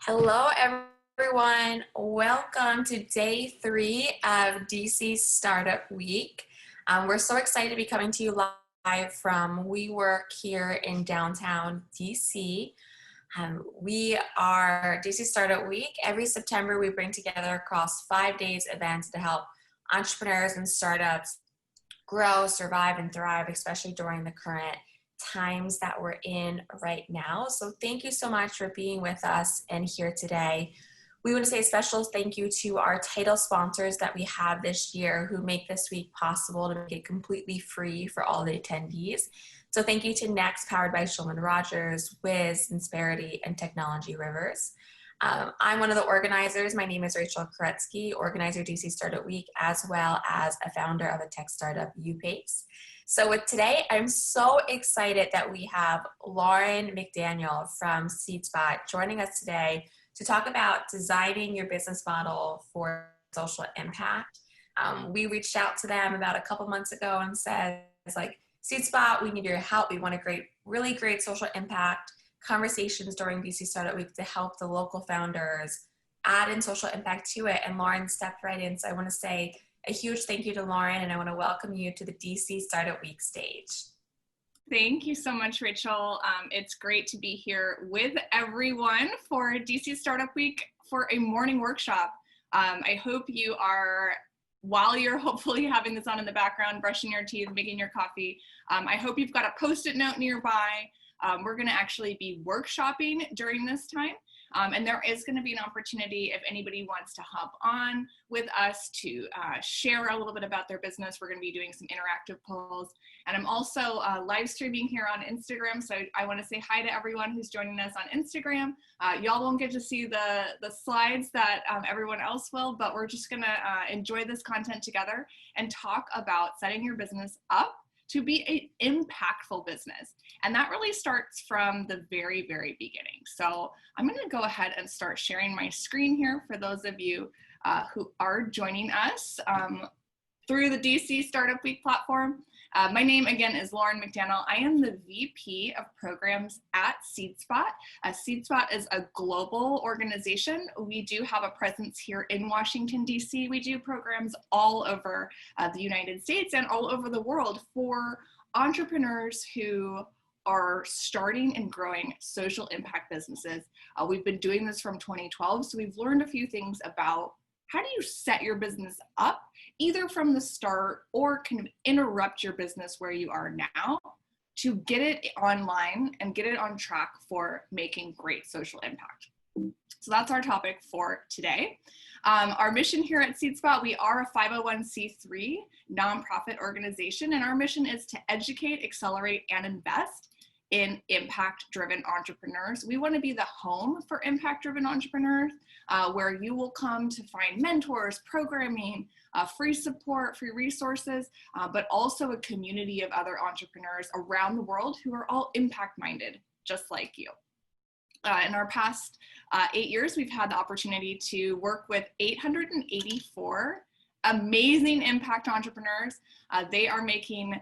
Hello, everyone. Welcome to day 3 of DC Startup Week. We're so excited to be coming to you live from WeWork here in downtown DC. We are DC Startup Week. Every September, we bring together across 5 days events to help entrepreneurs and startups grow, survive, and thrive, especially during the current times that we're in right now. So thank you so much for being with us and here today. We want to say a special thank you to our title sponsors that we have this year who make this week possible to make it completely free for all the attendees. So thank you to Next, powered by Shulman Rogers, Wiz, Insperity, and Technology Rivers. I'm one of the organizers. My name is Rachel Koretsky, organizer DC Startup Week, as well as a founder of a tech startup, UPace. So with today, I'm so excited that we have Lauren McDanell from SeedSpot joining us today to talk about designing your business model for social impact. We reached out to them about a couple months ago and said, SeedSpot, we need your help. We want to really great social impact conversations during DC Startup Week to help the local founders add in social impact to it. And Lauren stepped right in. So I want to say a huge thank you to Lauren, and I want to welcome you to the DC Startup Week stage. Thank you so much, Rachel. It's great to be here with everyone for DC Startup Week for a morning workshop. I hope you are, while you're hopefully having this on in the background, brushing your teeth, making your coffee, I hope you've got a Post-it note nearby. We're going to actually be workshopping during this time. And there is going to be an opportunity if anybody wants to hop on with us to share a little bit about their business. We're going to be doing some interactive polls. And I'm also live streaming here on Instagram. So I want to say hi to everyone who's joining us on Instagram. Y'all won't get to see the slides that everyone else will, but we're just going to enjoy this content together and talk about setting your business up to be an impactful business. And that really starts from the very, very beginning. So I'm gonna go ahead and start sharing my screen here for those of you who are joining us through the DC Startup Week platform. My name again is Lauren McDanell. I am the VP of Programs at SeedSpot. SeedSpot is a global organization. We do have a presence here in Washington, DC. We do programs all over the United States and all over the world for entrepreneurs who are starting and growing social impact businesses. We've been doing this from 2012, so we've learned a few things about how do you set your business up, either from the start or kind of interrupt your business where you are now to get it online and get it on track for making great social impact. So that's our topic for today. Our mission here at SeedSpot, we are a 501c3 nonprofit organization, and our mission is to educate, accelerate, and invest in impact-driven entrepreneurs. We want to be the home for impact-driven entrepreneurs, where you will come to find mentors, programming, free support, free resources, but also a community of other entrepreneurs around the world who are all impact-minded, just like you. In our past 8 years, we've had the opportunity to work with 884 amazing impact entrepreneurs. They are making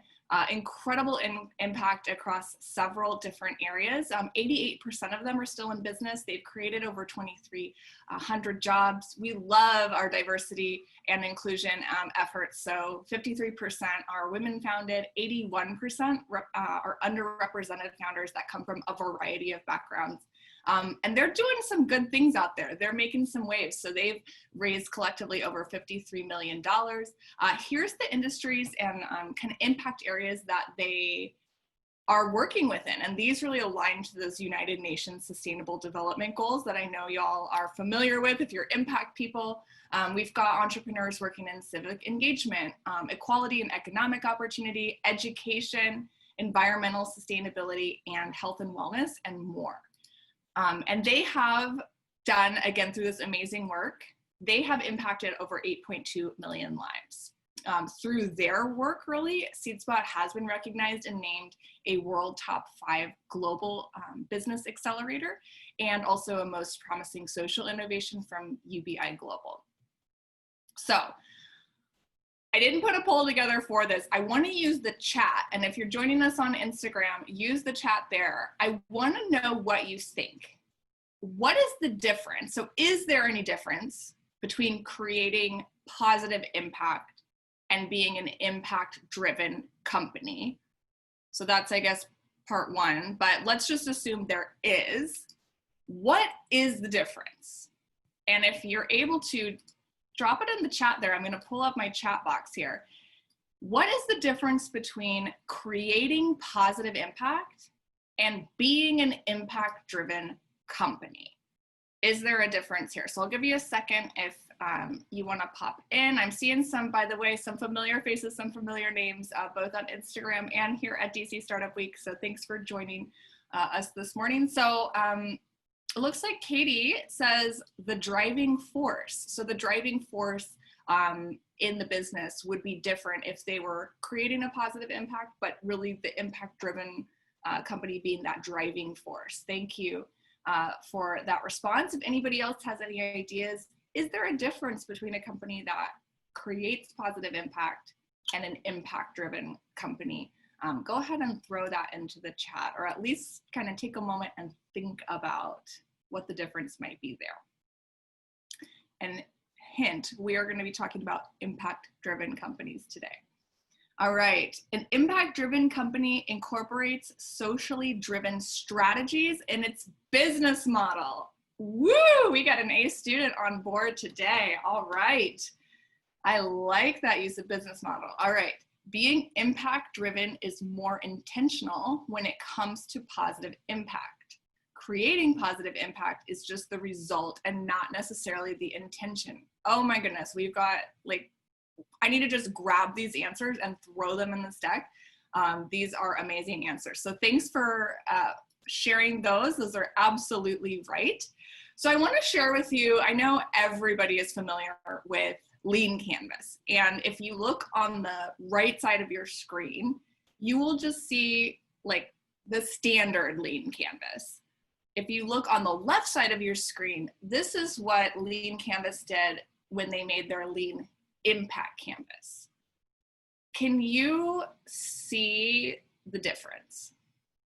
incredible impact across several different areas. 88% of them are still in business. They've created over 2,300 jobs. We love our diversity and inclusion efforts. So 53% are women founded, 81% are underrepresented founders that come from a variety of backgrounds. And they're doing some good things out there. They're making some waves. So they've raised collectively over $53 million. Here's the industries and kind of impact areas that they are working within. And these really align to those United Nations Sustainable Development Goals that I know y'all are familiar with if you're impact people. We've got entrepreneurs working in civic engagement, equality and economic opportunity, education, environmental sustainability, and health and wellness, and more. And they have done, again, through this amazing work, they have impacted over 8.2 million lives. Through their work, really, SeedSpot has been recognized and named a World Top 5 Global Business Accelerator, and also a Most Promising Social Innovation from UBI Global. So I didn't put a poll together for this. I want to use the chat, and if you're joining us on Instagram, use the chat there. I want to know what you think. what is the difference? So is there any difference between creating positive impact and being an impact-driven company? So that's, I guess, part one, but let's just assume there is. What is the difference? And if you're able to drop it in the chat there, I'm going to pull up my chat box here. What is the difference between creating positive impact and being an impact-driven company? Is there a difference here? So I'll give you a second if you want to pop in. I'm seeing some, by the way, some familiar faces, some familiar names, both on Instagram and here at DC Startup Week. So thanks for joining us this morning. So it looks like Katie says the driving force. So the driving force in the business would be different if they were creating a positive impact, but really the impact-driven company being that driving force. Thank you for that response. If anybody else has any ideas, is there a difference between a company that creates positive impact and an impact-driven company? Go ahead and throw that into the chat, or at least kind of take a moment and think about what the difference might be there. And hint, we are going to be talking about impact-driven companies today. All right, an impact-driven company incorporates socially driven strategies in its business model. Woo, we got an A student on board today. All right, I like that use of business model. All right, being impact-driven is more intentional when it comes to positive impact. Creating positive impact is just the result and not necessarily the intention. Oh my goodness, we've got like, I need to just grab these answers and throw them in this deck. These are amazing answers. So thanks for sharing those. Those are absolutely right. So I want to share with you, I know everybody is familiar with Lean Canvas. And if you look on the right side of your screen, you will just see like the standard Lean Canvas. If you look on the left side of your screen, this is what Lean Canvas did when they made their Lean Impact Canvas. Can you see the difference?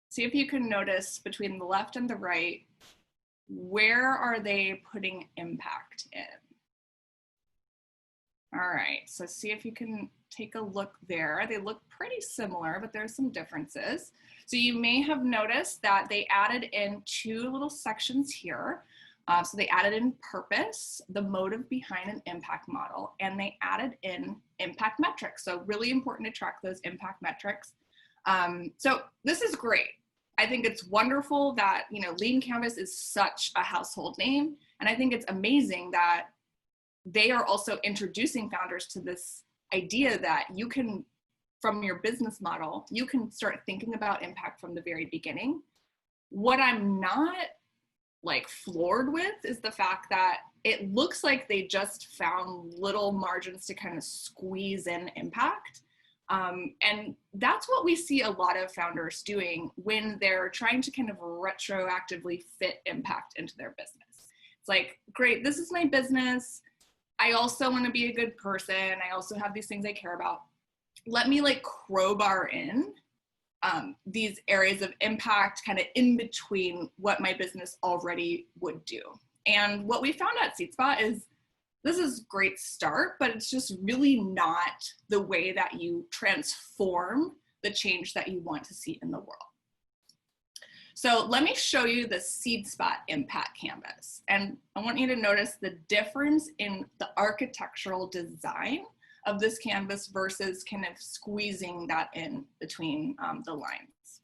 See if you can notice between the left and the right, where are they putting impact in? All right, so see if you can take a look there. They look pretty similar, but there's some differences. So you may have noticed that they added in two little sections here. So they added in purpose, the motive behind an impact model, and they added in impact metrics. So really important to track those impact metrics. So this is great. I think it's wonderful that, you know, Lean Canvas is such a household name. And I think it's amazing that they are also introducing founders to this idea that you can, from your business model, you can start thinking about impact from the very beginning. What I'm not like floored with is the fact that it looks like they just found little margins to kind of squeeze in impact. And that's what we see a lot of founders doing when they're trying to kind of retroactively fit impact into their business. It's like, great, this is my business. I also want to be a good person. I also have these things I care about. Let me like crowbar in these areas of impact kind of in between what my business already would do. And what we found at SeedSpot is this is a great start, but it's just really not the way that you transform the change that you want to see in the world. So let me show you the SeedSpot Impact Canvas. And I want you to notice the difference in the architectural design of this canvas versus kind of squeezing that in between the lines.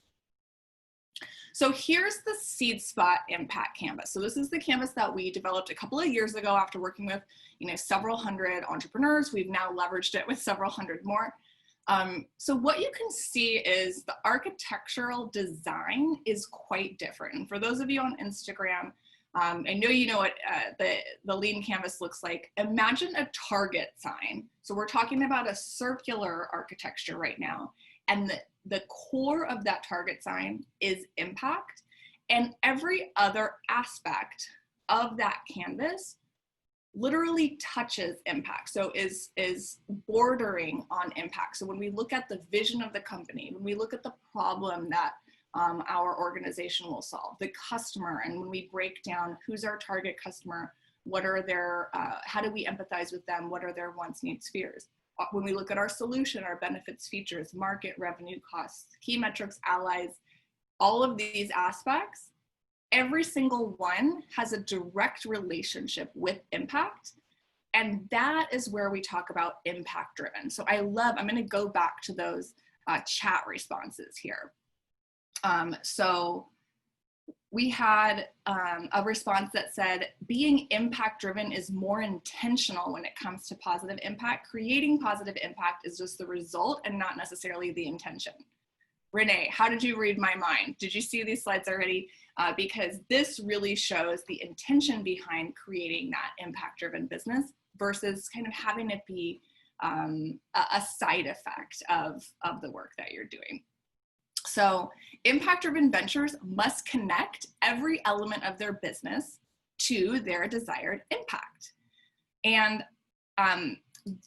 So here's the SeedSpot Impact Canvas. So this is the canvas that we developed a couple of years ago after working with, you know, several hundred entrepreneurs. We've now leveraged it with several hundred more. So what you can see is the architectural design is quite different. And for those of you on Instagram, I know you know what the Lean Canvas looks like. Imagine a target sign. So we're talking about a circular architecture right now. And the core of that target sign is impact. And every other aspect of that canvas literally touches impact. So is bordering on impact. So when we look at the vision of the company, when we look at the problem that our organization will solve. The customer, and when we break down who's our target customer, what are their, how do we empathize with them, what are their wants, needs, fears. When we look at our solution, our benefits, features, market, revenue, costs, key metrics, allies, all of these aspects, every single one has a direct relationship with impact. And that is where we talk about impact driven. So I'm going to go back to those chat responses here. So we had a response that said, being impact driven is more intentional when it comes to positive impact. Creating positive impact is just the result and not necessarily the intention. Renee, how did you read my mind? Did you see these slides already? Because this really shows the intention behind creating that impact driven business versus kind of having it be a side effect of the work that you're doing. So impact-driven ventures must connect every element of their business to their desired impact. And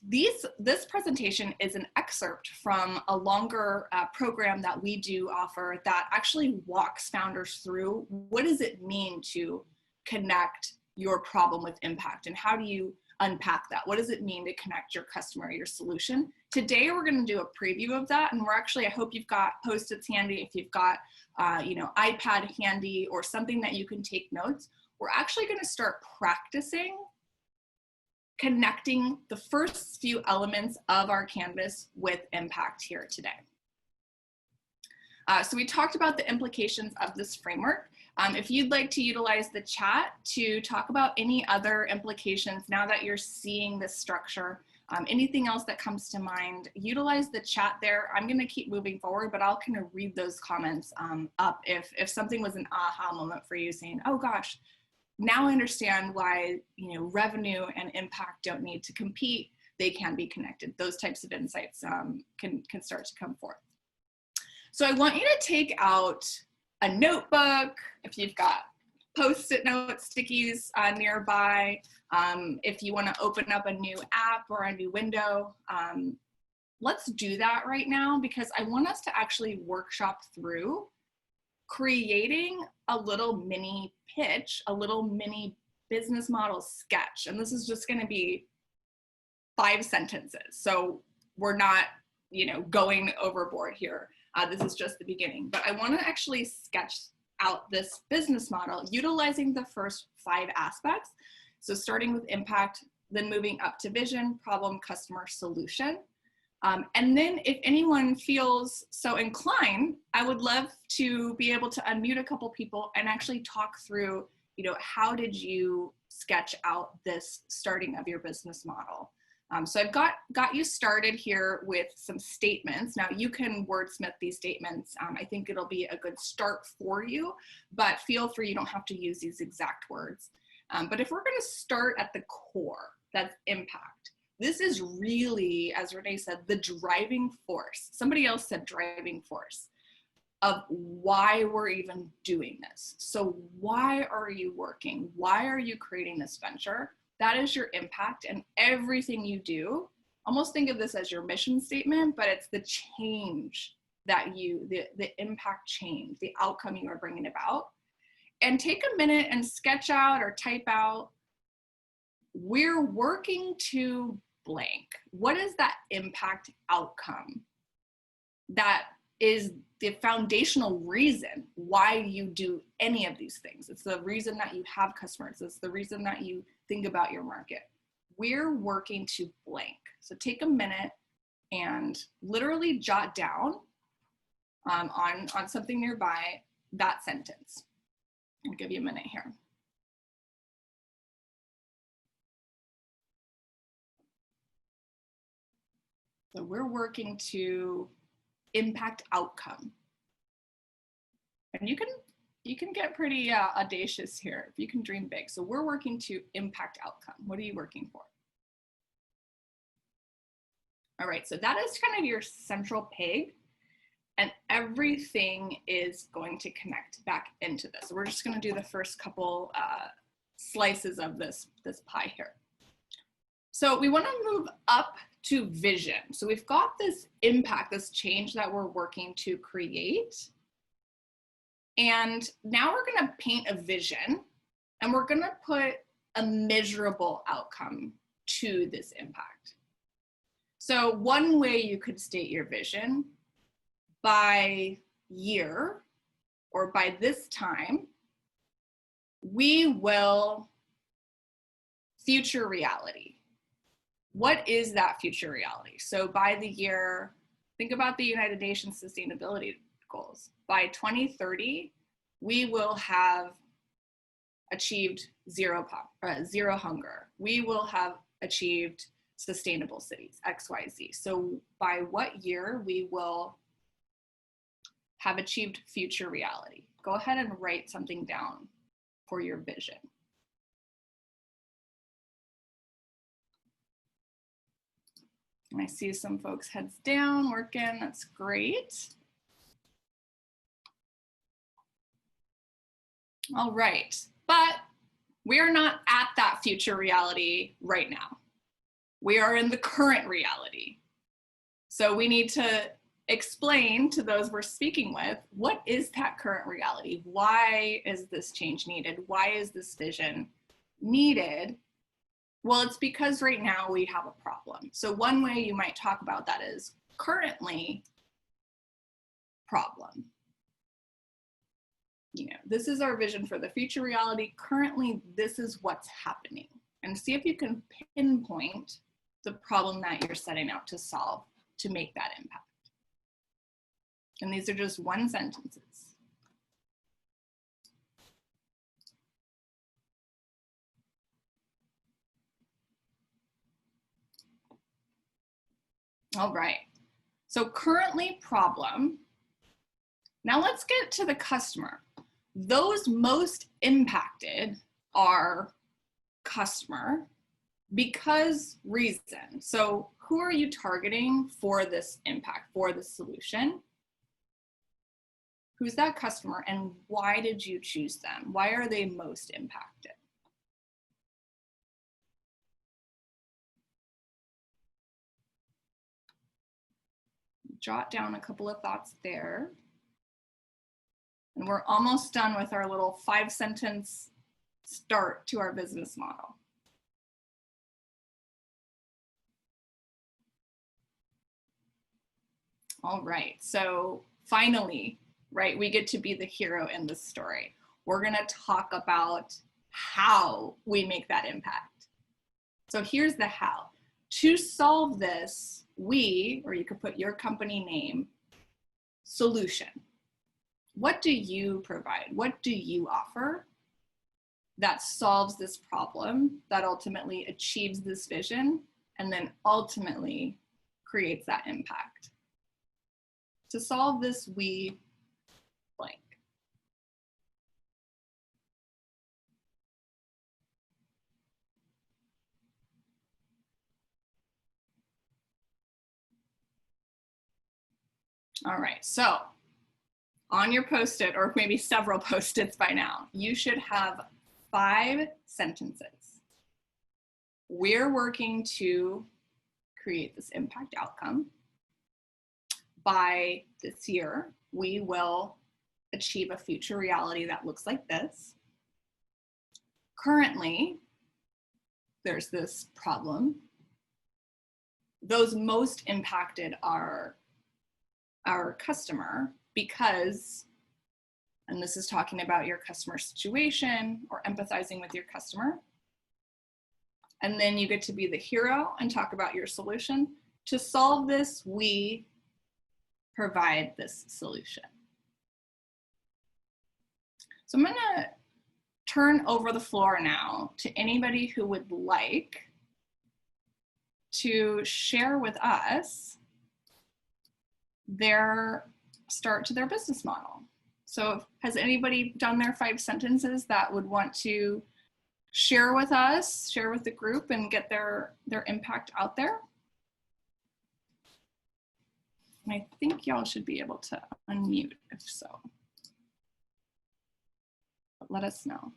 this presentation is an excerpt from a longer program that we do offer that actually walks founders through what does it mean to connect your problem with impact, and how do you unpack that? What does it mean to connect your customer, your solution? Today, we're going to do a preview of that. And we're actually, I hope you've got Post-its handy. If you've got, iPad handy or something that you can take notes, we're actually going to start practicing connecting the first few elements of our canvas with impact here today. So we talked about the implications of this framework. If you'd like to utilize the chat to talk about any other implications now that you're seeing this structure, anything else that comes to mind, utilize the chat there. I'm going to keep moving forward, but I'll kind of read those comments up if something was an aha moment for you, saying, oh gosh, now I understand why revenue and impact don't need to compete. They can be connected. Those types of insights can start to come forth. So I want you to take out a notebook, if you've got Post-it note stickies nearby, if you want to open up a new app or a new window, let's do that right now, because I want us to actually workshop through creating a little mini pitch, a little mini business model sketch. And this is just going to be 5 sentences. So we're not, going overboard here. This is just the beginning, but I want to actually sketch out this business model utilizing the first 5 aspects. So starting with impact, then moving up to vision, problem, customer, solution. And then if anyone feels so inclined, I would love to be able to unmute a couple people and actually talk through, how did you sketch out this starting of your business model? So I've got you started here with some statements. Now you can wordsmith these statements. I think it'll be a good start for you, but feel free, you don't have to use these exact words. But if we're going to start at the core, that's impact. This is really, as Renee said, the driving force. Somebody else said driving force of why we're even doing this. So why are you working? Why are you creating this venture? That is your impact, and everything you do, almost think of this as your mission statement, but it's the change that the impact change, the outcome you are bringing about. And take a minute and sketch out or type out, we're working to blank. What is that impact outcome? That is the foundational reason why you do any of these things. It's the reason that you have customers. It's the reason that you think about your market. We're working to blank. So take a minute and literally jot down on something nearby that sentence. I'll give you a minute here. So we're working to impact outcome. And you can get pretty audacious here if you can dream big. So we're working to impact outcome. What are you working for? All right, so that is kind of your central peg, and everything is going to connect back into this. So we're just going to do the first couple slices of this pie here. So we want to move up to vision. So we've got this impact, this change that we're working to create. And now we're gonna paint a vision, and we're gonna put a measurable outcome to this impact. So one way you could state your vision: by year or by this time, we will future reality. What is that future reality? So by the year, think about the United Nations Sustainability Goals. By 2030, we will have achieved zero hunger. We will have achieved sustainable cities, XYZ. So by what year we will have achieved future reality? Go ahead and write something down for your vision. And I see some folks heads down, working, that's great. All right, but we are not at that future reality right now. We are in the current reality. So we need to explain to those we're speaking with, what is that current reality? Why is this change needed? Why is this vision needed? Well, it's because right now we have a problem. So one way you might talk about that is currently problem. You know, this is our vision for the future reality. Currently, this is what's happening. And see if you can pinpoint the problem that you're setting out to solve to make that impact. And these are just one sentences. All right, so currently problem. Now let's get to the customer. Those most impacted are customer because reason. So who are you targeting for this impact, for the solution? Who's that customer and why did you choose them? Why are they most impacted? Jot down a couple of thoughts there. And we're almost done with our little 5-sentence start to our business model. All right, so finally, right, we get to be the hero in this story. We're gonna talk about how we make that impact. So here's the how. To solve this, we, or you could put your company name, solution. What do you provide? What do you offer that solves this problem, that ultimately achieves this vision, and then ultimately creates that impact? To solve this, we blank. All right, so on your Post-it, or maybe several Post-its by now, you should have 5 sentences. We're working to create this impact outcome. By this year, we will achieve a future reality that looks like this. Currently, there's this problem. Those most impacted are our customer because, and this is talking about your customer situation or empathizing with your customer. And then you get to be the hero and talk about your solution. To solve this, we provide this solution. So I'm gonna turn over the floor now to anybody who would like to share with us their start to their business model. So has anybody done their 5 sentences that would want to share with us, share with the group, and get their impact out there? And I think y'all should be able to unmute if so. But let us know.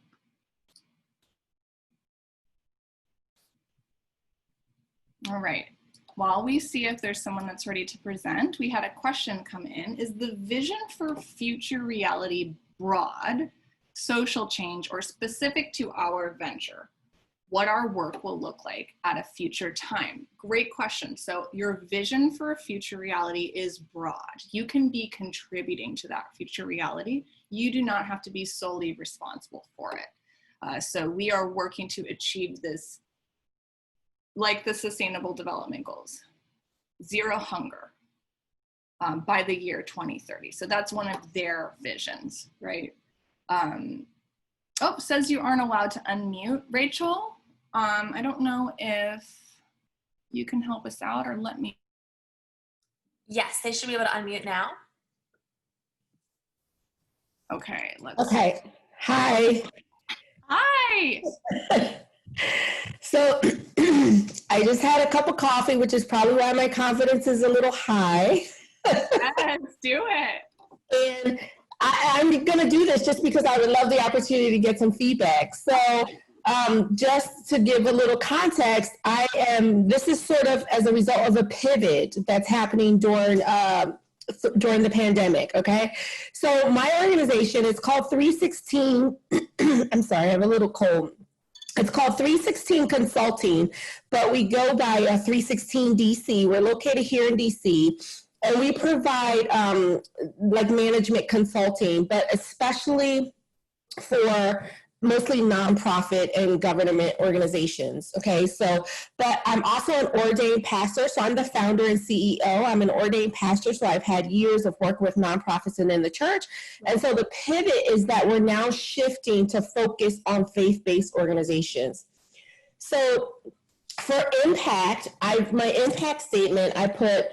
All right. While we see if there's someone that's ready to present, we had a question come in. Is the vision for future reality broad social change or specific to our venture, what our work will look like at a future time? Great question. So your vision for a future reality is broad. You can be contributing to that future reality. You do not have to be solely responsible for it. So we are working to achieve this, like the Sustainable Development Goals, zero hunger by the year 2030. So that's one of their visions, right? Oh, says you aren't allowed to unmute, Rachel. I don't know if you can help us out or let me. Yes, they should be able to unmute now. Okay, let's. Okay, hi. Hi. So I just had a cup of coffee, which is probably why my confidence is a little high. Let's do it. And I'm gonna do this just because I would love the opportunity to get some feedback. So just to give a little context, this is sort of as a result of a pivot that's happening during the pandemic, okay? So my organization is called 316, I'm sorry, I have a little cold. It's called 316 Consulting, but we go by 316 DC. We're located here in DC, and we provide like management consulting, but especially for mostly nonprofit and government organizations. Okay, so, but I'm also an ordained pastor, so I'm the founder and CEO. I'm an ordained pastor, so I've had years of work with nonprofits and in the church. And so the pivot is that we're now shifting to focus on faith-based organizations. So for impact, my impact statement, I put,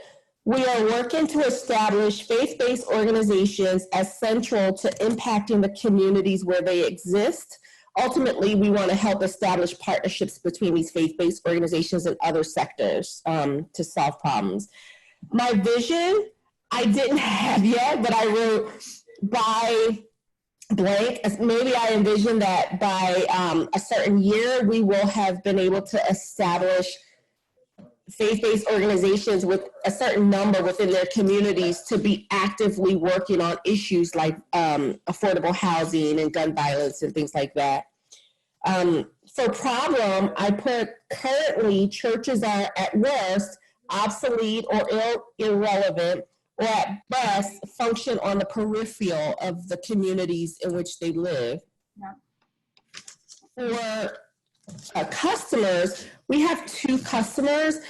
we are working to establish faith-based organizations as central to impacting the communities where they exist. Ultimately, we want to help establish partnerships between these faith-based organizations and other sectors to solve problems. My vision, I didn't have yet, but I wrote by blank. Maybe I envision that by a certain year, we will have been able to establish faith-based organizations with a certain number within their communities to be actively working on issues like affordable housing and gun violence and things like that. For problem, I put currently churches are at worst obsolete or irrelevant, or at best function on the peripheral of the communities in which they live. Yeah. For customers, we have two customers.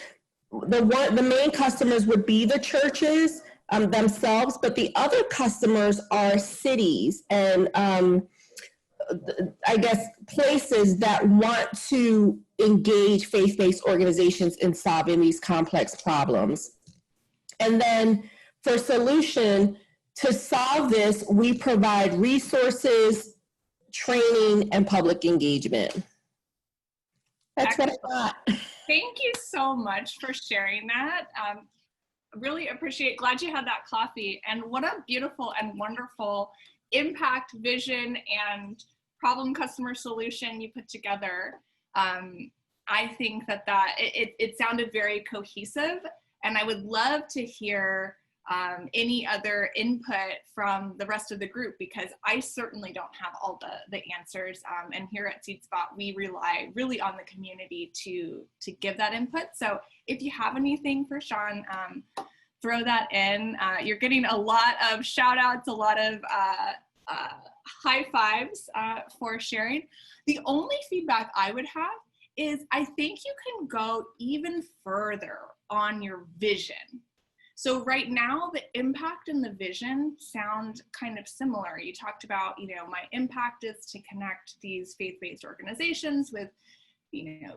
The main customers would be the churches themselves, but the other customers are cities and I guess places that want to engage faith-based organizations in solving these complex problems. And then for solution, to solve this, we provide resources, training, and public engagement. That's what I thought. Thank you so much for sharing that. Really appreciate, glad you had that coffee, and what a beautiful and wonderful impact, vision, and problem customer solution you put together. I think that it sounded very cohesive, and I would love to hear any other input from the rest of the group, because I certainly don't have all the answers. And here at SeedSpot, we rely really on the community to give that input. So if you have anything for Sean, throw that in. You're getting a lot of shout outs, a lot of high fives for sharing. The only feedback I would have is I think you can go even further on your vision. So right now, the impact and the vision sound kind of similar. You talked about, my impact is to connect these faith-based organizations with,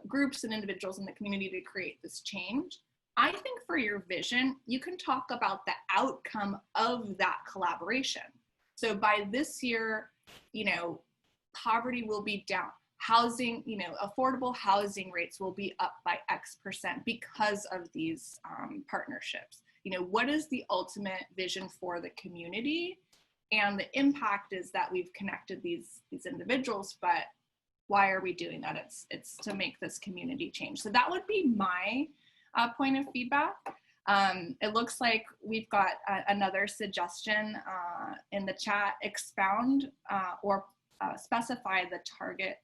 groups and individuals in the community to create this change. I think for your vision, you can talk about the outcome of that collaboration. So by this year, poverty will be down. Housing, affordable housing rates will be up by X% because of these partnerships. What is the ultimate vision for the community? And the impact is that we've connected these individuals, but why are we doing that? It's to make this community change. So that would be my point of feedback. It looks like we've got another suggestion in the chat: expound or specify the target,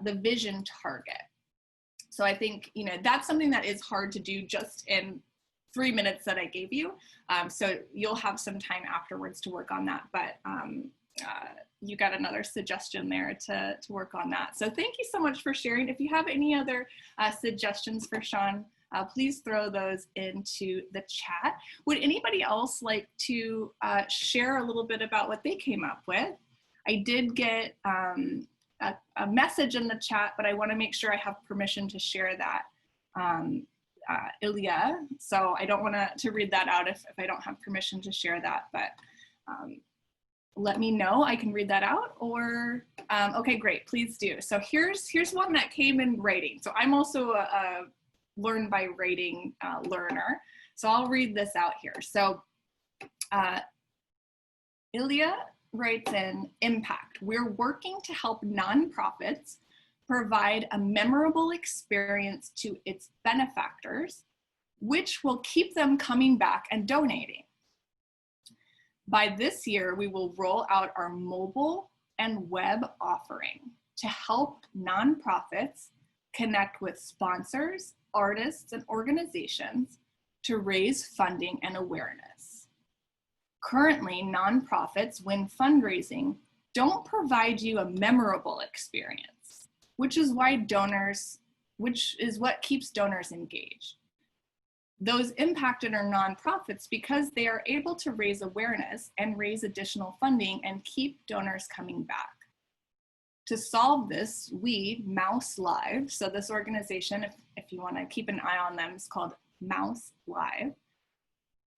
the vision target. So I think, you know, that's something that is hard to do just in 3 minutes that I gave you. So you'll have some time afterwards to work on that, but you got another suggestion there to work on that. So thank you so much for sharing. If you have any other suggestions for Sean, please throw those into the chat. Would anybody else like to share a little bit about what they came up with? I did get a message in the chat, but I want to make sure I have permission to share that, Ilya. So I don't want to read that out if I don't have permission to share that, but let me know. I can read that out, or okay, great, please do. So here's one that came in writing. So I'm also a learn by writing learner. So I'll read this out here. So Ilya writes in: impact. We're working to help nonprofits provide a memorable experience to its benefactors, which will keep them coming back and donating. By this year, we will roll out our mobile and web offering to help nonprofits connect with sponsors, artists, and organizations to raise funding and awareness. Currently, nonprofits, when fundraising, don't provide you a memorable experience, which is what keeps donors engaged. Those impacted are nonprofits because they are able to raise awareness and raise additional funding and keep donors coming back. To solve this, we, Mouse Live, so this organization, if you want to keep an eye on them, is called Mouse Live,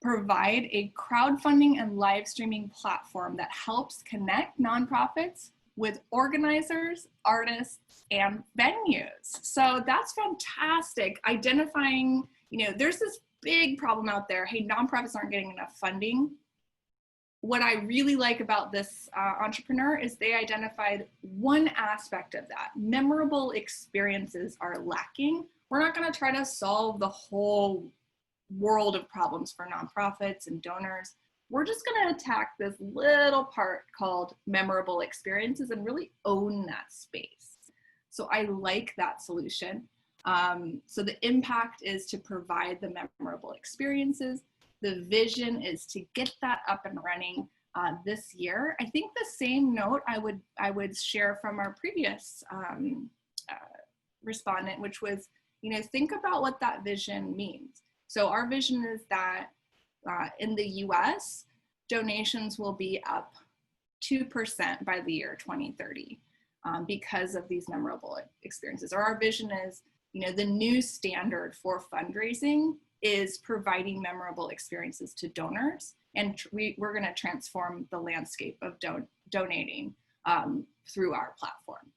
provide a crowdfunding and live streaming platform that helps connect nonprofits with organizers, artists, and venues. So that's fantastic. Identifying, you know, there's this big problem out there. Hey, nonprofits aren't getting enough funding. What I really like about this entrepreneur is they identified one aspect of that. Memorable experiences are lacking. We're not going to try to solve the whole world of problems for nonprofits and donors. We're just going to attack this little part called memorable experiences and really own that space. So I like that solution. So the impact is to provide the memorable experiences. The vision is to get that up and running this year. I think the same note I would share from our previous respondent, which was, you know, think about what that vision means. So our vision is that in the US, donations will be up 2% by the year 2030 because of these memorable experiences. Or our vision is, you know, the new standard for fundraising is providing memorable experiences to donors, and we're going to transform the landscape of donating through our platform.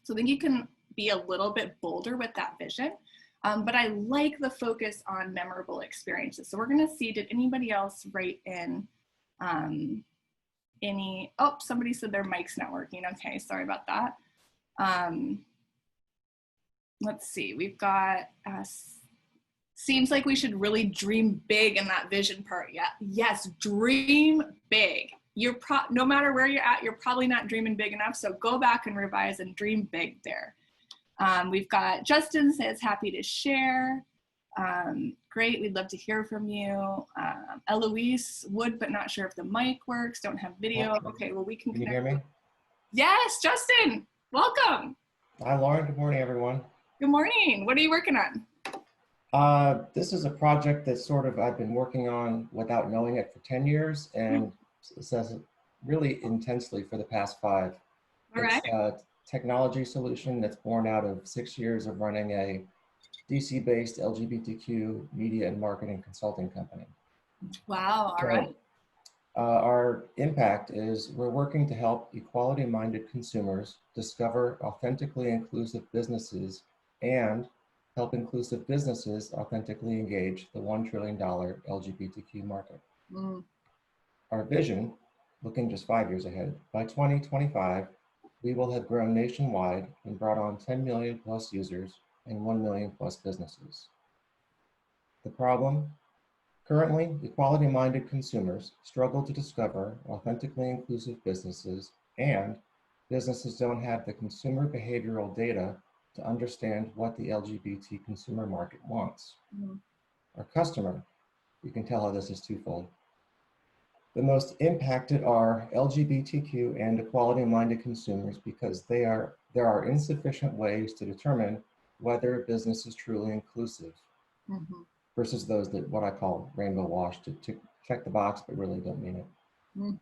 So I think you can be a little bit bolder with that vision, but I like the focus on memorable experiences. So we're going to see, did anybody else write in any, oh, somebody said their mic's not working. Okay, sorry about that. Let's see, we've got, seems like we should really dream big in that vision part. Yeah, yes, dream big. No matter where you're at, you're probably not dreaming big enough, so go back and revise and dream big there. We've got Justin says, happy to share. Great, we'd love to hear from you. Eloise would, but not sure if the mic works, don't have video. Okay, well, we can you connect. hear me? Yes, Justin, welcome. Hi, Lauren. Good morning, everyone. Good morning. What are you working on? This is a project that sort of I've been working on without knowing it for 10 years and says really intensely for the past 5. All right. It's a technology solution that's born out of 6 years of running a DC-based LGBTQ media and marketing consulting company. Wow, all right. Our impact is we're working to help equality-minded consumers discover authentically inclusive businesses and help inclusive businesses authentically engage the $1 trillion LGBTQ market. Our vision, looking just 5 years ahead, by 2025, we will have grown nationwide and brought on 10 million plus users and 1 million plus businesses. The problem, Currently, equality-minded consumers struggle to discover authentically inclusive businesses, and businesses don't have the consumer behavioral data to understand what the LGBT consumer market wants. Mhm. Our customer, you can tell how this is twofold. The most impacted are LGBTQ and equality-minded consumers because there are insufficient ways to determine whether a business is truly inclusive Mhm. versus those that what I call rainbow wash to check the box but really don't mean it. Mhm.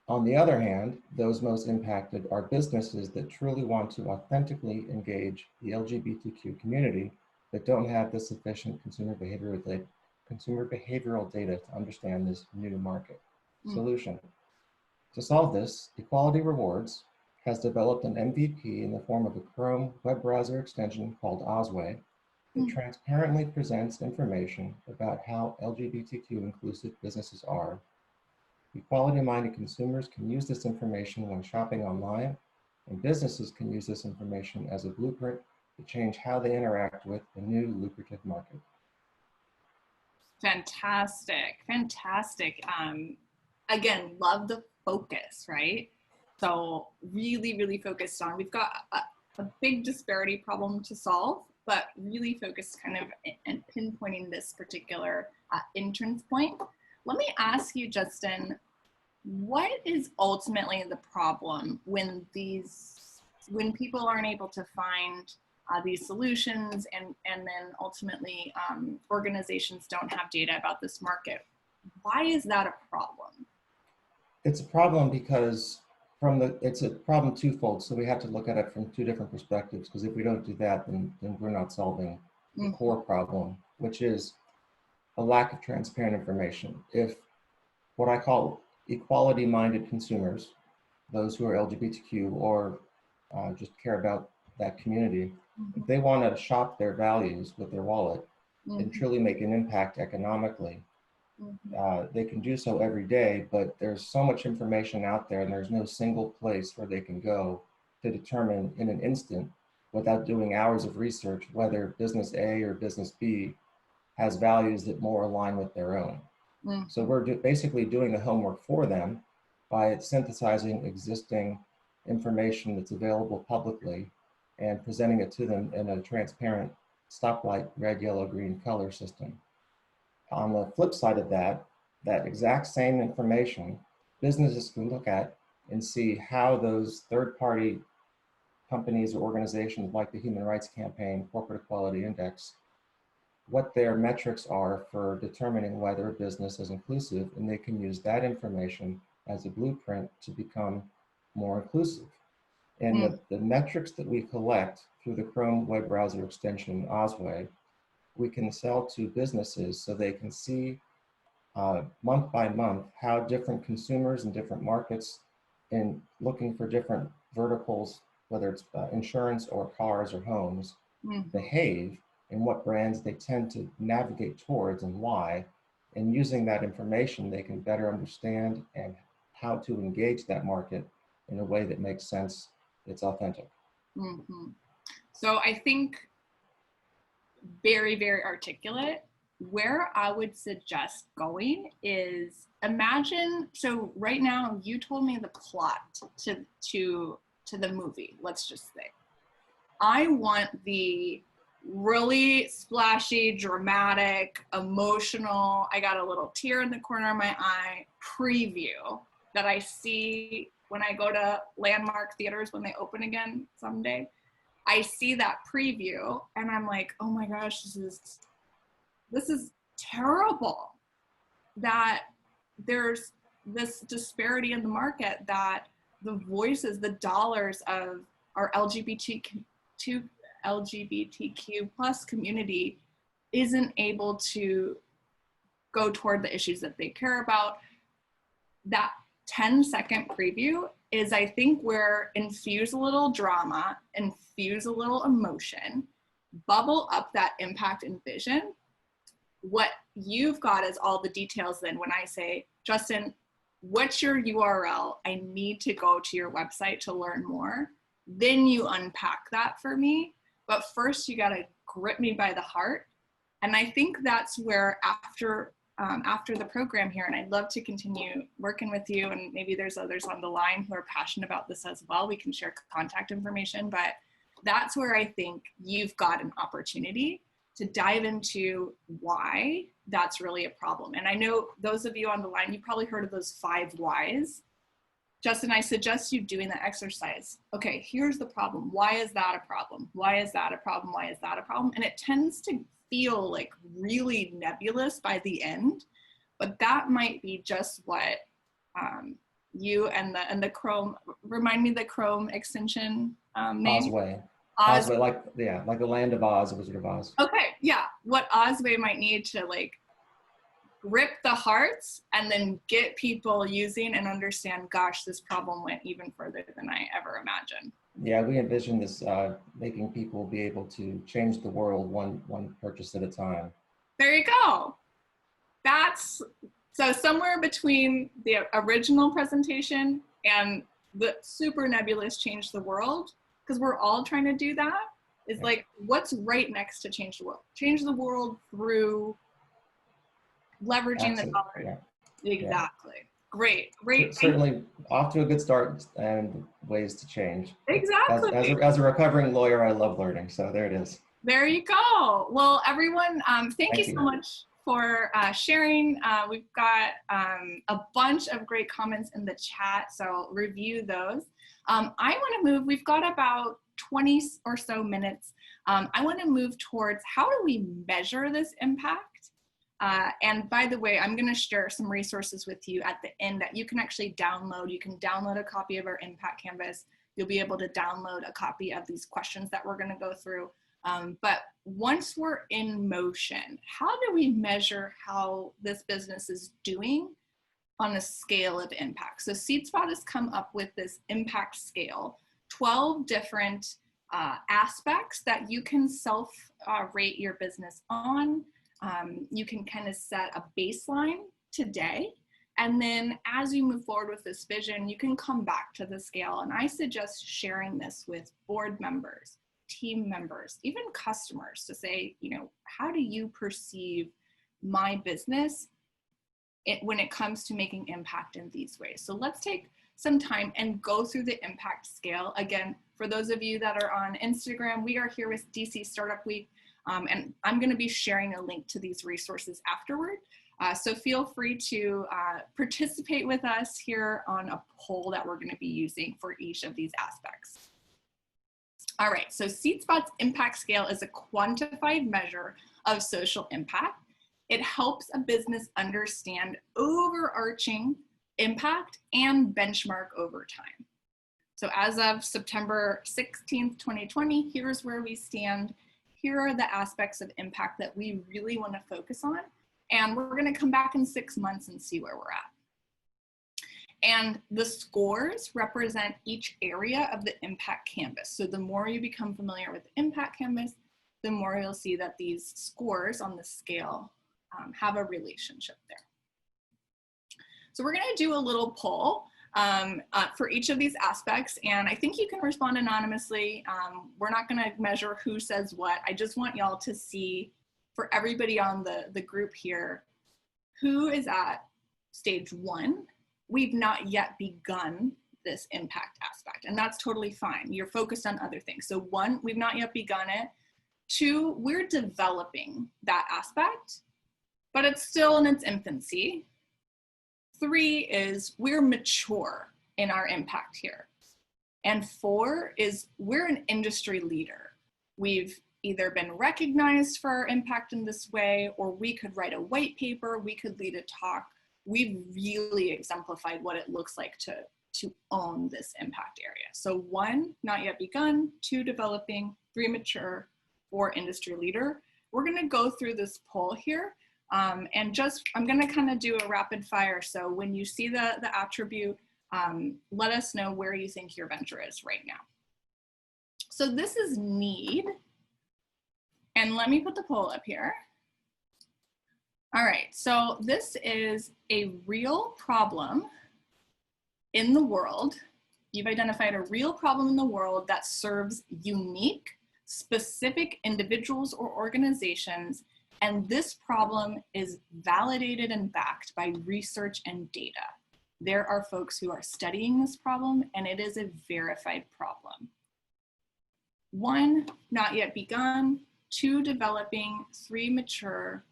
On the other hand, those most impacted are businesses that truly want to authentically engage the LGBTQ community that don't have the sufficient consumer behavioral data to understand this new market. Mm. Solution. To solve this, Equality Rewards has developed an MVP in the form of a Chrome web browser extension called Osway that Mm. transparently presents information about how LGBTQ inclusive businesses are. Equality-minded consumers can use this information when shopping online, and businesses can use this information as a blueprint to change how they interact with the new lucrative market. Fantastic, fantastic. Again, love the focus, right? So really, really focused on, we've got a big disparity problem to solve, but really focused kind of and pinpointing this particular entrance point. Let me ask you, Justin, what is ultimately the problem when people aren't able to find these solutions and then ultimately organizations don't have data about this market? Why is that a problem? It's a problem because it's a problem twofold. So we have to look at it from two different perspectives, because if we don't do that, then we're not solving the core problem, which is a lack of transparent information. If what I call equality-minded consumers, those who are LGBTQ or just care about that community, if they want to shop their values with their wallet and truly make an impact economically, they can do so every day, but there's so much information out there and there's no single place where they can go to determine in an instant, without doing hours of research, whether business A or business B has values that more align with their own. So we're basically doing the homework for them by synthesizing existing information that's available publicly and presenting it to them in a transparent stoplight red, yellow, green color system. On the flip side of that, that exact same information, businesses can look at and see how those third-party companies or organizations like the Human Rights Campaign, Corporate Equality Index, what their metrics are for determining whether a business is inclusive, and they can use that information as a blueprint to become more inclusive. And the metrics that we collect through the Chrome web browser extension Osway, we can sell to businesses so they can see month by month how different consumers in different markets in looking for different verticals, whether it's insurance or cars or homes, behave, and what brands they tend to navigate towards and why. And using that information, they can better understand and how to engage that market in a way that makes sense, it's authentic. So I think very, very articulate. Where I would suggest going is imagine, so right now you told me the plot to the movie, let's just say. I want the really splashy, dramatic, emotional, I got a little tear in the corner of my eye preview that I see when I go to Landmark theaters when they open again someday. I see that preview and I'm like, oh my gosh, this is terrible that there's this disparity in the market, that the voices, the dollars of our LGBTQ plus community isn't able to go toward the issues that they care about. That 10-second preview is, I think, where infuse a little drama, infuse a little emotion, bubble up that impact and vision. What you've got is all the details then when I say, Justin, what's your URL? I need to go to your website to learn more. Then you unpack that for me. But first you gotta grip me by the heart. And I think that's where after after the program here, and I'd love to continue working with you, and maybe there's others on the line who are passionate about this as well. We can share contact information, but that's where I think you've got an opportunity to dive into why that's really a problem. And I know those of you on the line, you probably heard of those 5 whys. Justin, I suggest you doing the exercise. Okay, here's the problem. Why is that a problem? Why is that a problem? Why is that a problem? And it tends to feel like really nebulous by the end, but that might be just what you and the Chrome, remind me the Chrome extension name? Osway, like the land of Oz, Wizard of Oz. Okay, yeah, what Osway might need to like grip the hearts and then get people using and understand, gosh, this problem went even further than I ever imagined. Yeah, we envision this making people be able to change the world one purchase at a time. There you go. That's so somewhere between the original presentation and the super nebulous change the world, because we're all trying to do that, is like what's right next to change the world? Change the world through leveraging the dollar. Yeah. Exactly. Yeah. Great. Certainly off to a good start and ways to change. Exactly. As a recovering lawyer, I love learning. So there it is. There you go. Well, everyone, thank you so much for sharing. We've got a bunch of great comments in the chat, so review those. I want to move, we've got about 20 or so minutes. I want to move towards how do we measure this impact? And by the way, I'm going to share some resources with you at the end that you can actually download. You can download a copy of our impact canvas. You'll be able to download a copy of these questions that we're going to go through. But once we're in motion, how do we measure how this business is doing on a scale of impact? So SeedSpot has come up with this impact scale, 12 different aspects that you can self-rate your business on. You can kind of set a baseline today, and then as you move forward with this vision, you can come back to the scale. And I suggest sharing this with board members, team members, even customers, to say, you know, how do you perceive my business when it comes to making impact in these ways? So let's take some time and go through the impact scale. Again, for those of you that are on Instagram, we are here with DC Startup Week. And I'm going to be sharing a link to these resources afterward. So feel free to participate with us here on a poll that we're going to be using for each of these aspects. All right, so SeedSpot's impact scale is a quantified measure of social impact. It helps a business understand overarching impact and benchmark over time. So as of September 16th, 2020, here's where we stand. Here are the aspects of impact that we really want to focus on. And we're going to come back in 6 months and see where we're at. And the scores represent each area of the impact canvas. So the more you become familiar with the impact canvas, the more you'll see that these scores on the scale have a relationship there. So we're going to do a little poll for each of these aspects, and I think you can respond anonymously. We're not going to measure who says what. I just want y'all to see, for everybody on the group here, who is at stage 1. We've not yet begun this impact aspect, and that's totally fine. You're focused on other things. So 1, we've not yet begun it. 2, we're developing that aspect, but it's still in its infancy. 3 is we're mature in our impact here. And 4 is we're an industry leader. We've either been recognized for our impact in this way, or we could write a white paper, we could lead a talk. We've really exemplified what it looks like to own this impact area. So 1, not yet begun, 2, developing, 3, mature, 4, industry leader. We're gonna go through this poll here. And just, I'm gonna kind of do a rapid fire. So when you see the attribute, let us know where you think your venture is right now. So this is need. And let me put the poll up here. All right, so this is a real problem in the world. You've identified a real problem in the world that serves unique, specific individuals or organizations And this problem is validated and backed by research and data. There are folks who are studying this problem, and it is a verified problem. 1, not yet begun. 2, developing. 3, mature.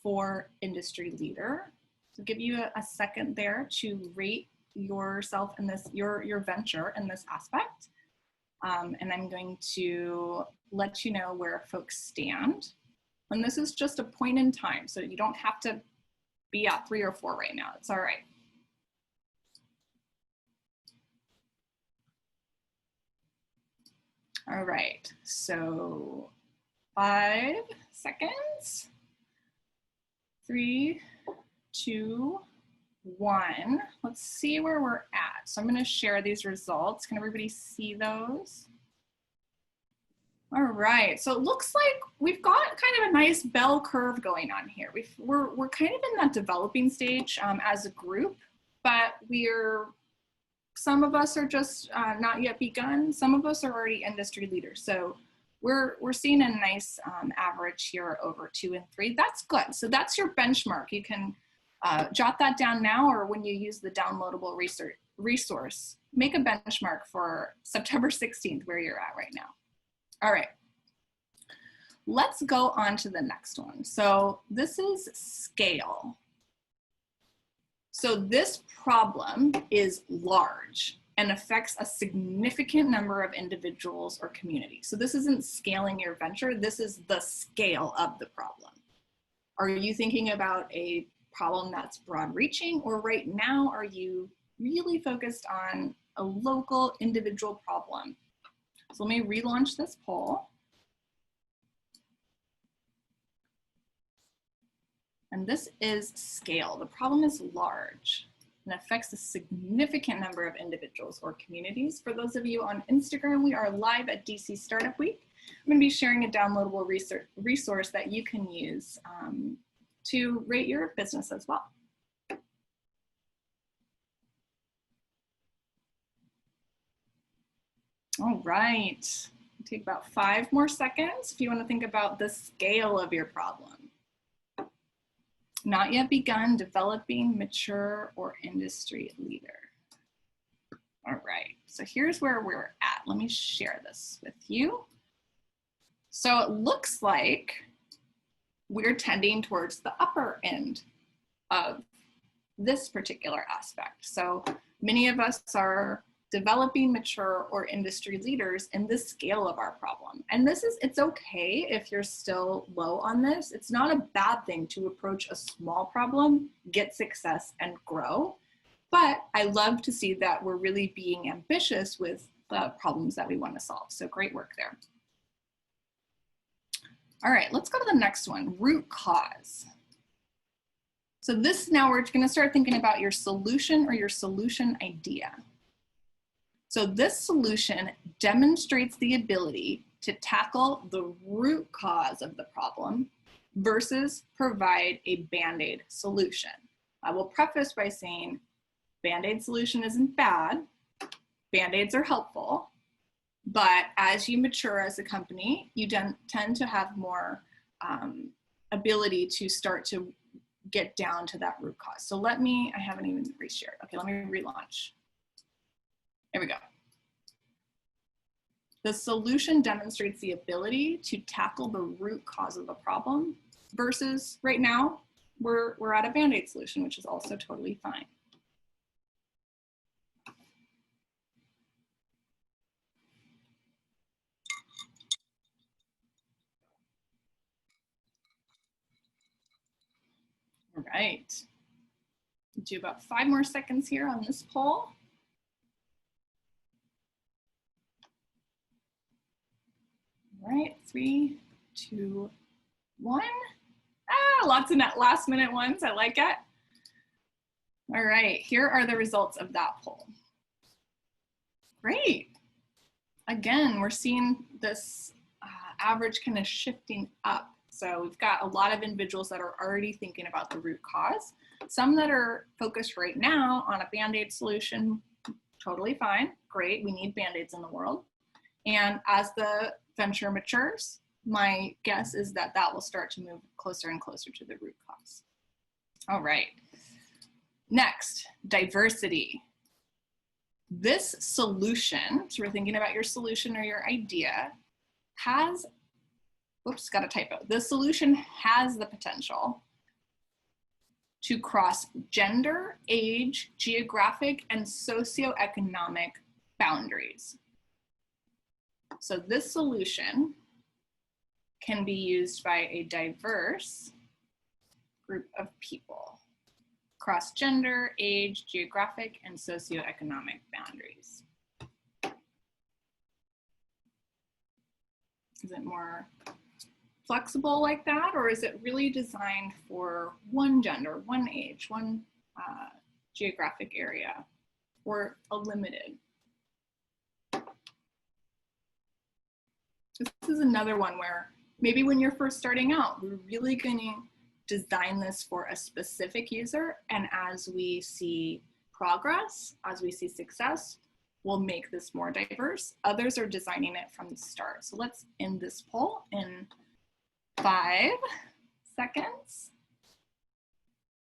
4, industry leader. So give you a second there to rate yourself in this, your venture in this aspect. And I'm going to let you know where folks stand. And this is just a point in time, so you don't have to be at 3 or 4 right now. It's all right. All right, so 5 seconds. 3, 2, 1. Let's see where we're at. So I'm going to share these results. Can everybody see those? All right, so it looks like we've got kind of a nice bell curve going on here. We're kind of in that developing stage as a group, but some of us are just not yet begun. Some of us are already industry leaders. So we're seeing a nice average here over 2 and 3. That's good. So that's your benchmark. You can jot that down now, or when you use the downloadable resource, make a benchmark for September 16th where you're at right now. All right, let's go on to the next one. So this is scale. So this problem is large and affects a significant number of individuals or communities. So this isn't scaling your venture, this is the scale of the problem. Are you thinking about a problem that's broad reaching, or right now are you really focused on a local individual problem? So let me relaunch this poll. And this is scale. The problem is large and affects a significant number of individuals or communities. For those of you on Instagram, we are live at DC Startup Week. I'm going to be sharing a downloadable resource that you can use to rate your business as well. All right, take about 5 more seconds if you want to think about the scale of your problem. Not yet begun, developing, mature, or industry leader. All right, so here's where we're at. Let me share this with you. So it looks like we're tending towards the upper end of this particular aspect. So many of us are developing, mature, or industry leaders in this scale of our problem. And it's okay if you're still low on this. It's not a bad thing to approach a small problem, get success, and grow. But I love to see that we're really being ambitious with the problems that we want to solve. So great work there. All right, let's go to the next one, root cause. So now we're going to start thinking about your solution or your solution idea. So this solution demonstrates the ability to tackle the root cause of the problem versus provide a Band-Aid solution. I will preface by saying Band-Aid solution isn't bad. Band-Aids are helpful, but as you mature as a company, you tend to have more ability to start to get down to that root cause. So I haven't even reshared. Okay, let me relaunch. There we go. The solution demonstrates the ability to tackle the root cause of the problem versus right now, we're at a Band-Aid solution, which is also totally fine. All right, do about 5 more seconds here on this poll. All right, 3, 2, 1. Lots of last minute ones, I like it. All right, here are the results of that poll. Great. Again, we're seeing this average kind of shifting up. So we've got a lot of individuals that are already thinking about the root cause. Some that are focused right now on a Band-Aid solution, totally fine, great, we need Band-Aids in the world. And as the venture matures, my guess is that that will start to move closer and closer to the root cause. All right. Next, diversity. This solution, so we're thinking about your solution or your idea, has, oops, got a typo. The solution has the potential to cross gender, age, geographic, and socioeconomic boundaries. So this solution can be used by a diverse group of people across gender, age, geographic, and socioeconomic boundaries. Is it more flexible like that, or is it really designed for one gender, one age, one geographic area, or a limited? This is another one where maybe when you're first starting out, we're really going to design this for a specific user, and as we see progress, as we see success, we'll make this more diverse. Others are designing it from the start. So let's end this poll in 5 seconds.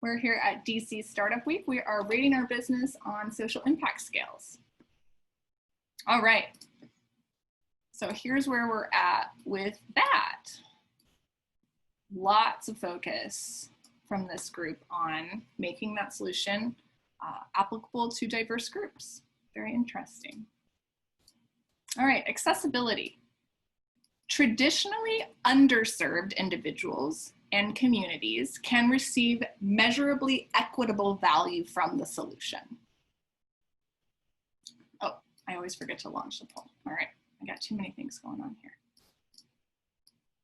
We're here at DC Startup Week. We are rating our business on social impact scales. All right. So here's where we're at with that. Lots of focus from this group on making that solution applicable to diverse groups. Very interesting. All right, accessibility. Traditionally underserved individuals and communities can receive measurably equitable value from the solution. Oh, I always forget to launch the poll. All right, I got too many things going on here.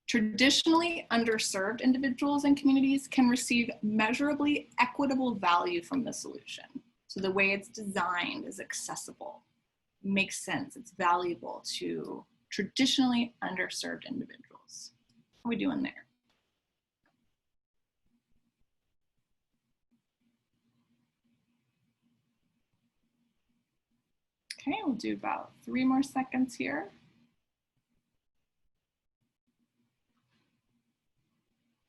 Traditionally underserved individuals and communities can receive measurably equitable value from the solution. So the way it's designed is accessible, makes sense, it's valuable to traditionally underserved individuals. How are we doing there? Okay, we'll do about 3 more seconds here.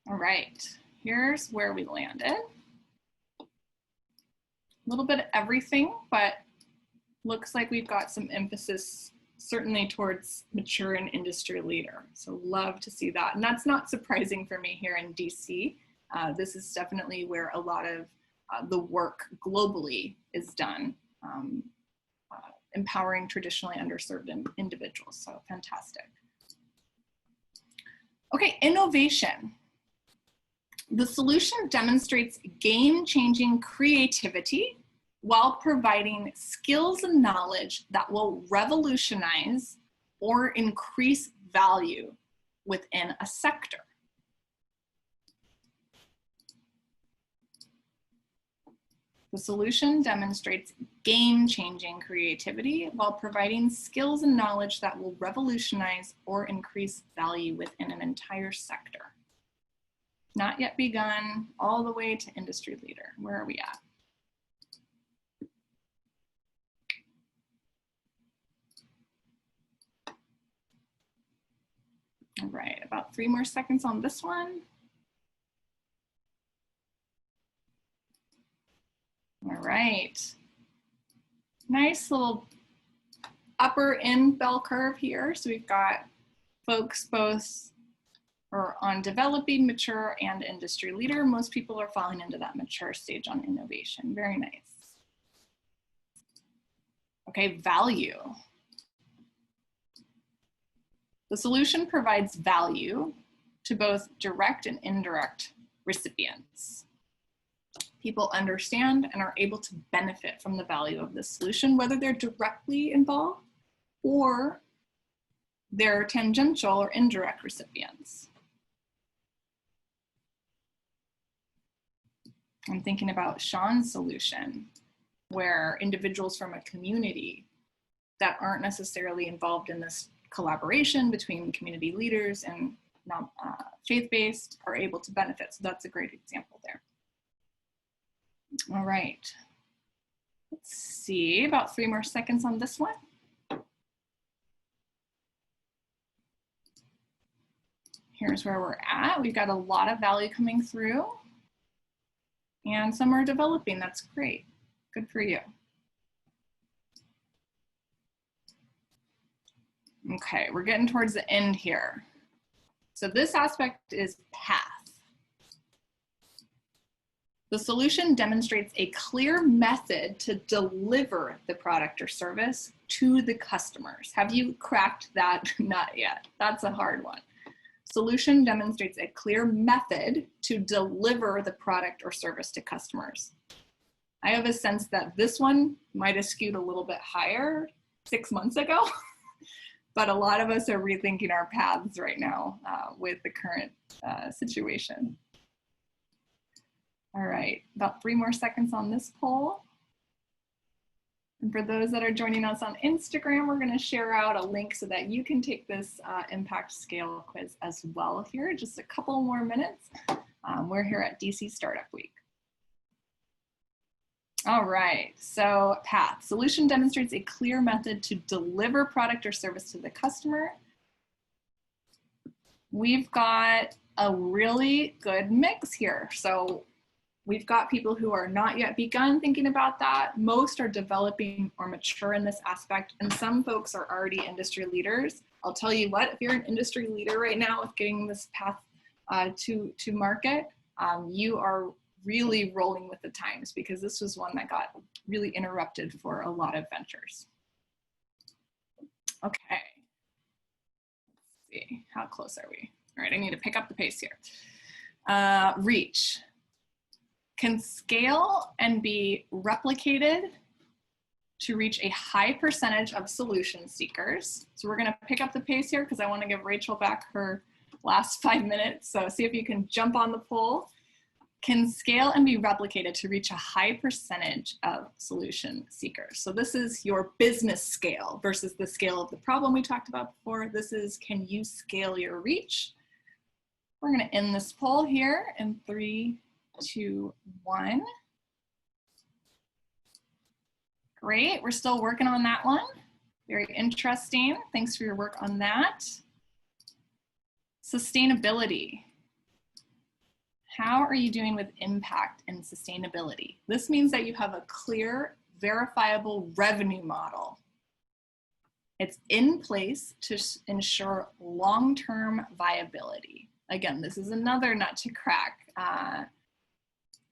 All right, here's where we landed. A little bit of everything, but looks like we've got some emphasis certainly towards mature and industry leader. So love to see that. And that's not surprising for me here in DC. This is definitely where a lot of the work globally is done, empowering traditionally underserved individuals. So fantastic. Okay, innovation. The solution demonstrates game-changing creativity while providing skills and knowledge that will revolutionize or increase value within a sector. The solution demonstrates game-changing creativity while providing skills and knowledge that will revolutionize or increase value within an entire sector. Not yet begun, all the way to industry leader. Where are we at? All right, about 3 more seconds on this one. All right, nice little upper end bell curve here. So we've got folks both on developing, mature, and industry leader. Most people are falling into that mature stage on innovation. Very nice. Okay, value. The solution provides value to both direct and indirect recipients. People understand and are able to benefit from the value of this solution, whether they're directly involved or they're tangential or indirect recipients. I'm thinking about Sean's solution, where individuals from a community that aren't necessarily involved in this collaboration between community leaders and faith-based are able to benefit. So that's a great example there. All right, let's see, about 3 more seconds on this one. here's where we're at. We've got a lot of value coming through, and some are developing. That's great. Good for you. Okay, we're getting towards the end here. So this aspect is path. The solution demonstrates a clear method to deliver the product or service to the customers. Have you cracked that nut yet? That's a hard one. Solution demonstrates a clear method to deliver the product or service to customers. I have a sense that this one might have skewed a little bit higher 6 months ago, but a lot of us are rethinking our paths right now with the current situation. All right, about 3 more seconds on this poll. And for those that are joining us on Instagram, we're gonna share out a link so that you can take this impact scale quiz as well here. Just a couple more minutes. We're here at DC Startup Week. All right, so path. Solution demonstrates a clear method to deliver product or service to the customer. We've got a really good mix here. So we've got people who are not yet begun thinking about that. Most are developing or mature in this aspect, and some folks are already industry leaders. I'll tell you what, if you're an industry leader right now with getting this path to market, you are really rolling with the times, because this was one that got really interrupted for a lot of ventures. Okay, let's see, how close are we? All right, I need to pick up the pace here. Reach. Can scale and be replicated to reach a high percentage of solution seekers. So we're gonna pick up the pace here because I wanna give Rachel back her last 5 minutes. So see if you can jump on the poll. Can scale and be replicated to reach a high percentage of solution seekers. So this is your business scale versus the scale of the problem we talked about before. This is, can you scale your reach? We're gonna end this poll here in 3, 2, 1. Great, we're still working on that one. Very interesting. Thanks for your work on that. Sustainability. How are you doing with impact and sustainability? This means that you have a clear, verifiable revenue model. It's in place to ensure long-term viability. Again, this is another nut to crack.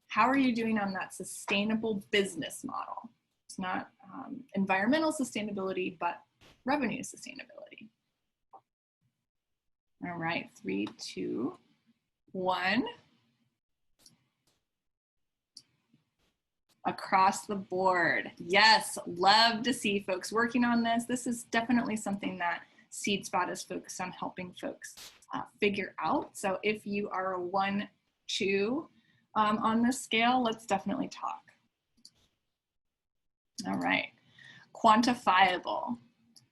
How are you doing on that sustainable business model? It's not environmental sustainability, but revenue sustainability. All right, 3, 2, 1. Across the board. Yes, love to see folks working on this. This is definitely something that SeedSpot is focused on helping folks figure out. So if you are a 1, 2 on this scale, let's definitely talk. All right, quantifiable.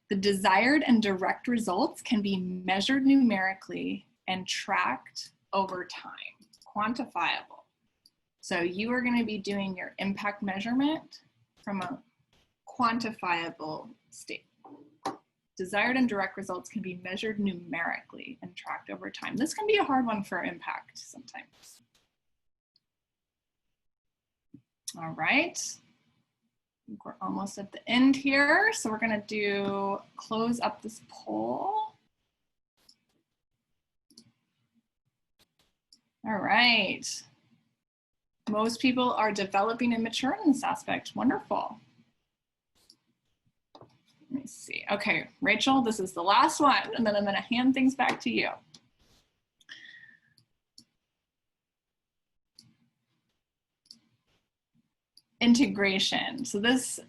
The desired and direct results can be measured numerically and tracked over time. Quantifiable. So you are going to be doing your impact measurement from a quantifiable state. Desired and direct results can be measured numerically and tracked over time. This can be a hard one for impact sometimes. All right, I think we're almost at the end here. So we're going to close up this poll. All right. Most people are developing and mature in this aspect. Wonderful. Let me see. Okay, Rachel, this is the last one, and then I'm going to hand things back to you. Integration. So this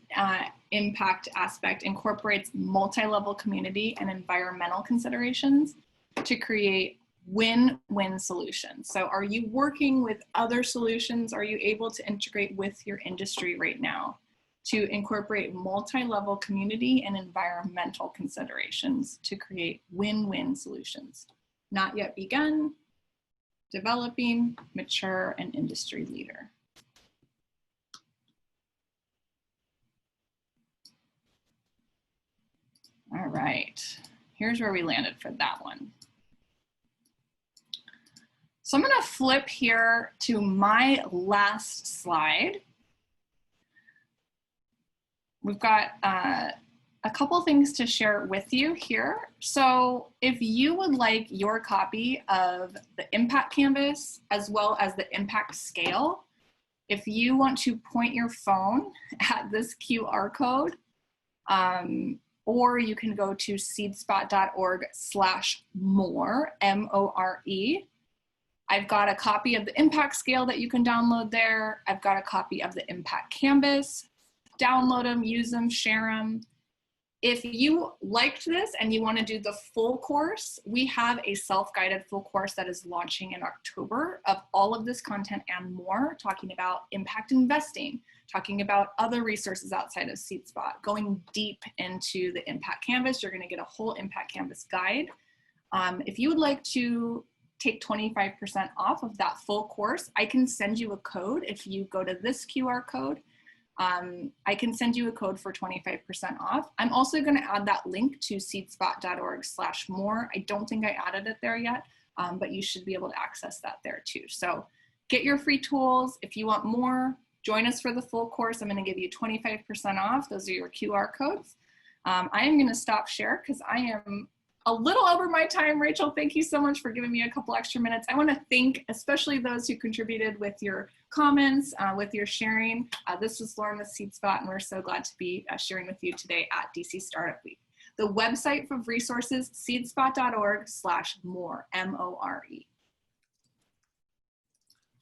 impact aspect incorporates multi-level community and environmental considerations to create win-win solutions. So are you working with other solutions? Are you able to integrate with your industry right now to incorporate multi-level community and environmental considerations to create win-win solutions? Not yet begun, developing, mature, and industry leader. All right, here's where we landed for that one. So I'm going to flip here to my last slide. We've got a couple things to share with you here. So if you would like your copy of the impact canvas as well as the impact scale, if you want to point your phone at this QR code, or you can go to seedspot.org/more, M-O-R-E. I've got a copy of the impact scale that you can download there. I've got a copy of the impact canvas. Download them, use them, share them. If you liked this and you want to do the full course, we have a self-guided full course that is launching in October of all of this content and more, talking about impact investing, talking about other resources outside of SeedSpot, going deep into the impact canvas. You're going to get a whole impact canvas guide. If you would like to take 25% off of that full course, I can send you a code. If you go to this QR code, I can send you a code for 25% off. I'm also going to add that link to seedspot.org/more. I don't think I added it there yet, but you should be able to access that there too. So get your free tools. If you want more, join us for the full course. I'm going to give you 25% off. Those are your QR codes. I am going to stop share because I am a little over my time. Rachel, thank you so much for giving me a couple extra minutes. I want to thank especially those who contributed with your comments, with your sharing. This was Lauren with SeedSpot, and we're so glad to be sharing with you today at DC Startup Week. The website for resources, seedspot.org/more, M-O-R-E.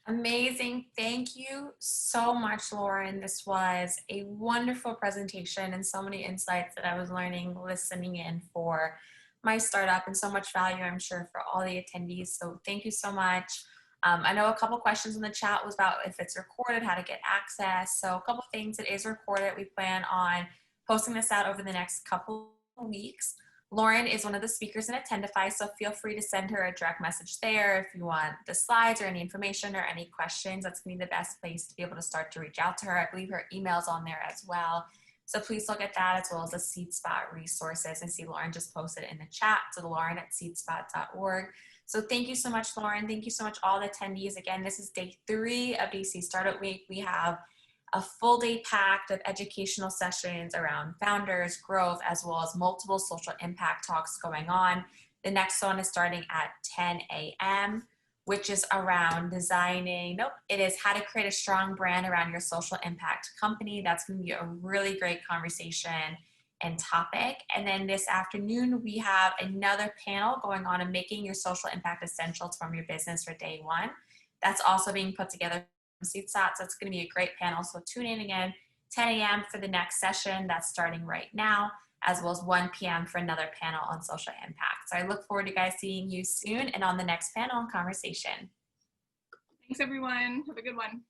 Amazing. Thank you so much, Lauren. This was a wonderful presentation and so many insights that I was learning, listening in for my startup, and so much value, I'm sure, for all the attendees. So thank you so much. I know a couple questions in the chat was about if it's recorded, how to get access. So a couple things, it is recorded. We plan on posting this out over the next couple of weeks. Lauren is one of the speakers in Attendify, so feel free to send her a direct message there if you want the slides or any information or any questions. That's gonna be the best place to be able to start to reach out to her. I believe her email's on there as well. So please look at that, as well as the SeedSpot resources. I see Lauren just posted it in the chat, so lauren@seedspot.org. So thank you so much, Lauren. Thank you so much, all the attendees. Again, this is day 3 of DC Startup Week. We have a full day packed of educational sessions around founders, growth, as well as multiple social impact talks going on. The next one is starting at 10 a.m., which is around designing, it is how to create a strong brand around your social impact company. That's going to be a really great conversation and topic. And then this afternoon, we have another panel going on on making your social impact essentials from your business for day 1. That's also being put together from SeedSpot, so it's going to be a great panel. So tune in again, 10 a.m. for the next session that's starting right now, as well as 1 p.m. for another panel on social impact. So I look forward to guys seeing you soon and on the next panel and conversation. Thanks, everyone. Have a good one.